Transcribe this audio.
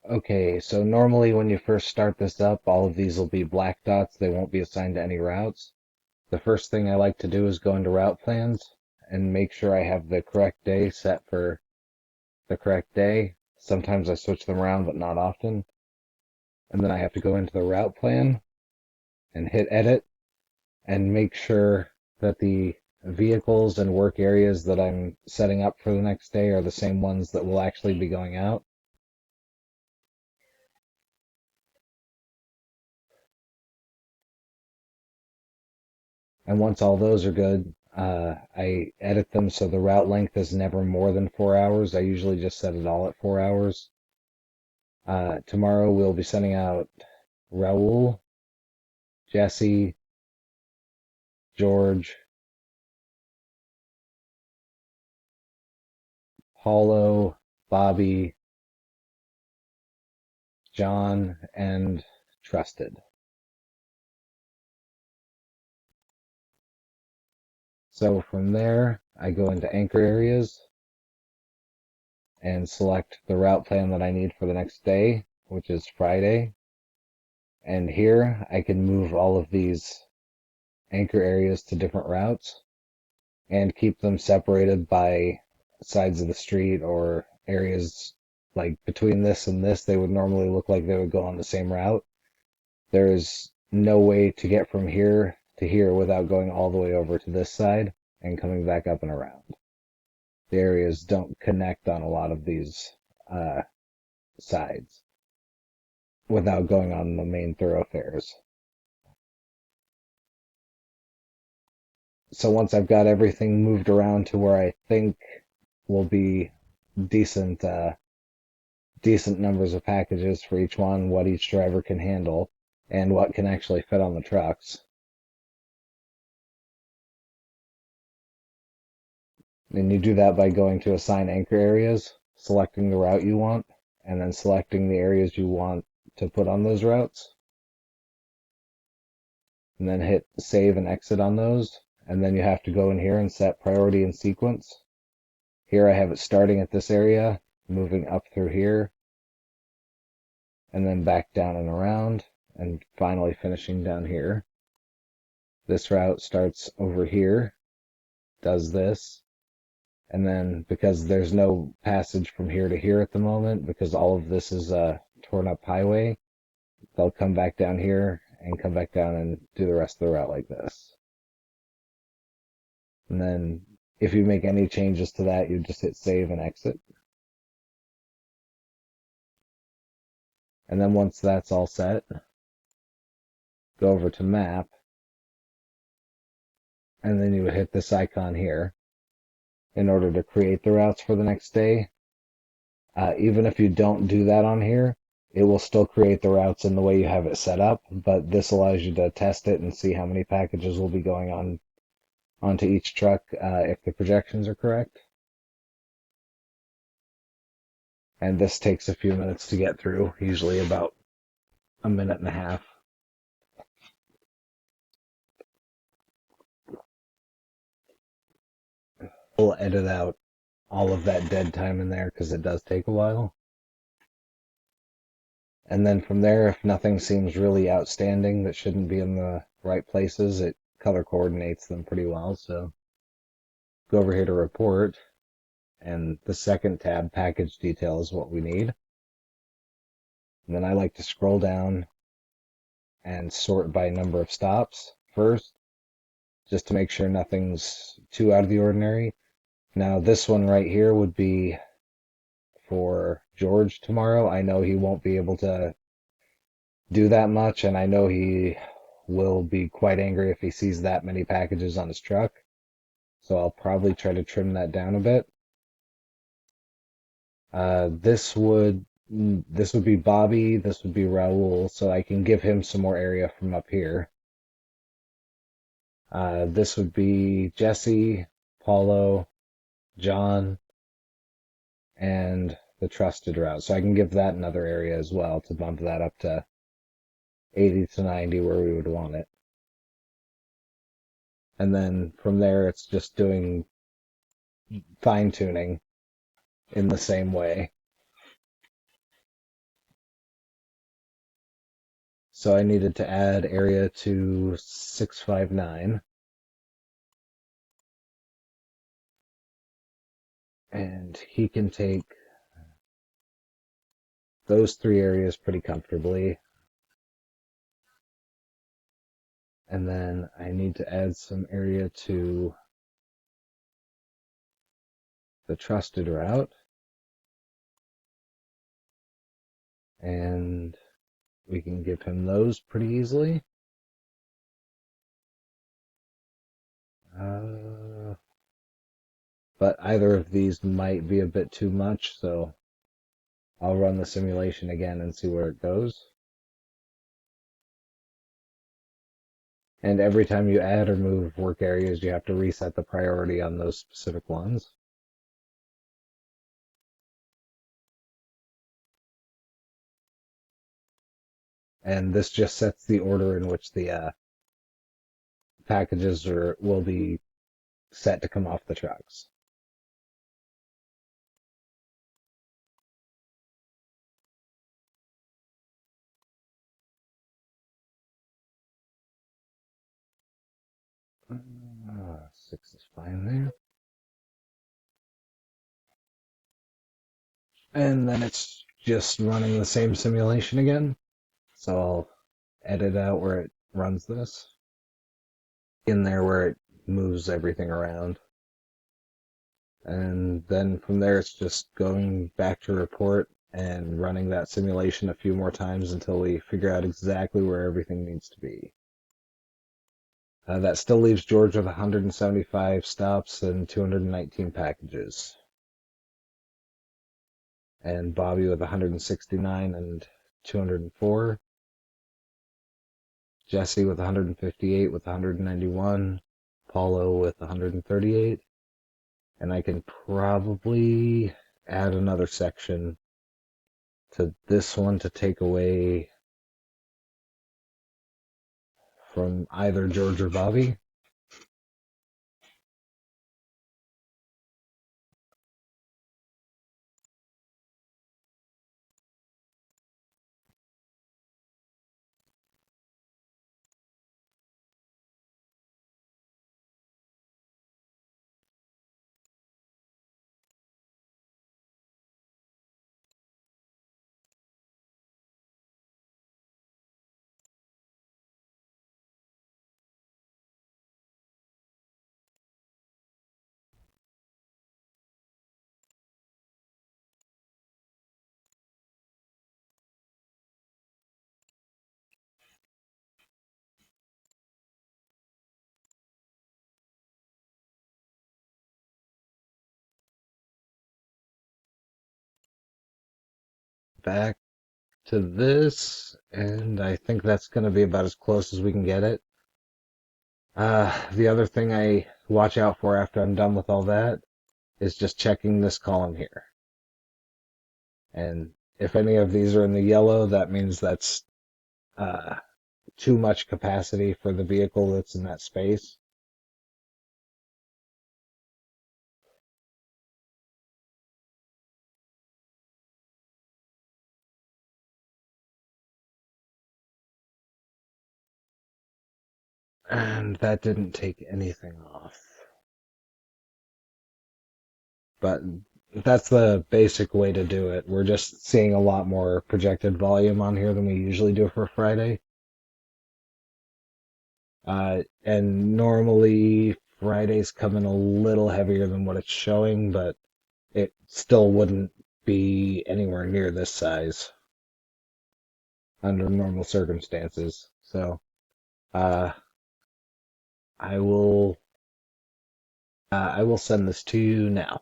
Okay, so normally when you first start this up, all of these will be black dots. They won't be assigned to any routes. The first thing I like to do is go into route plans and make sure I have the correct day set for the correct day. Sometimes I switch them around, but not often. And then I have to go into the route plan and hit edit and make sure that the vehicles and work areas that I'm setting up for the next day are the same ones that will actually be going out. And once all those are good, I edit them so the route length is never more than 4 hours. I usually just set it all at 4 hours. Tomorrow we'll be sending out Raul, Jesse, George, Paulo, Bobby, John, and Trusted. So from there, I go into anchor areas and select the route plan that I need for the next day, which is Friday. And here I can move all of these anchor areas to different routes and keep them separated by sides of the street or areas like between this and this. They would normally look like they would go on the same route. There's no way to get from here to here without going all the way over to this side and coming back up and around. The areas don't connect on a lot of these uh, sides without going on the main thoroughfares. So once I've got everything moved around to where I think will be decent decent numbers of packages for each one, what each driver can handle, and what can actually fit on the trucks. And you do that by going to assign anchor areas, selecting the route you want, and then selecting the areas you want to put on those routes. And then hit save and exit on those. And then you have to go in here and set priority and sequence. Here I have it starting at this area, moving up through here, and then back down and around, and finally finishing down here. This route starts over here, does this, and then because there's no passage from here to here at the moment, because all of this is a torn up highway, they'll come back down here and come back down and do the rest of the route like this. And then if you make any changes to that, you just hit save and exit. And then once that's all set, go over to map, and then you would hit this icon here in order to create the routes for the next day. Even if you don't do that on here, it will still create the routes in the way you have it set up, but this allows you to test it and see how many packages will be going on onto each truck if the projections are correct. And this takes a few minutes to get through, usually about a minute and a half. We'll edit out all of that dead time in there because it does take a while. And then from there, if nothing seems really outstanding that shouldn't be in the right places, it color coordinates them pretty well. So go over here to report, and the second tab, package detail, is what we need. And then I like to scroll down and sort by number of stops first, just to make sure nothing's too out of the ordinary. Now, this one right here would be for George tomorrow. I know he won't be able to do that much, and I know he will be quite angry if he sees that many packages on his truck. So I'll probably try to trim that down a bit. This would be Bobby, this would be Raul, so I can give him some more area from up here. This would be Jesse, Paulo, John, and the trusted route. So I can give that another area as well to bump that up to 80 to 90 where we would want it. And then from there, it's just doing fine tuning in the same way. So I needed to add area to 659, and he can take those three areas pretty comfortably. And then I need to add some area to the trusted route. And we can give him those pretty easily. But either of these might be a bit too much, so I'll run the simulation again and see where it goes. And every time you add or move work areas, you have to reset the priority on those specific ones. And this just sets the order in which the packages will be set to come off the trucks. Six is fine there. And then it's just running the same simulation again. So I'll edit out where it runs this. In there where it moves everything around. And then from there it's just going back to report and running that simulation a few more times until we figure out exactly where everything needs to be. That still leaves George with 175 stops and 219 packages. And Bobby with 169 and 204. Jesse with 158 with 191. Paulo with 138. And I can probably add another section to this one to take away from either George or Bobby. Back to this, and I think that's going to be about as close as we can get it. The other thing I watch out for after I'm done with all that is just checking this column here. And if any of these are in the yellow, that means that's too much capacity for the vehicle that's in that space. And that didn't take anything off. But that's the basic way to do it. We're just seeing a lot more projected volume on here than we usually do for Friday. And normally Fridays come in a little heavier than what it's showing, but it still wouldn't be anywhere near this size under normal circumstances. So uh, I will send this to you now.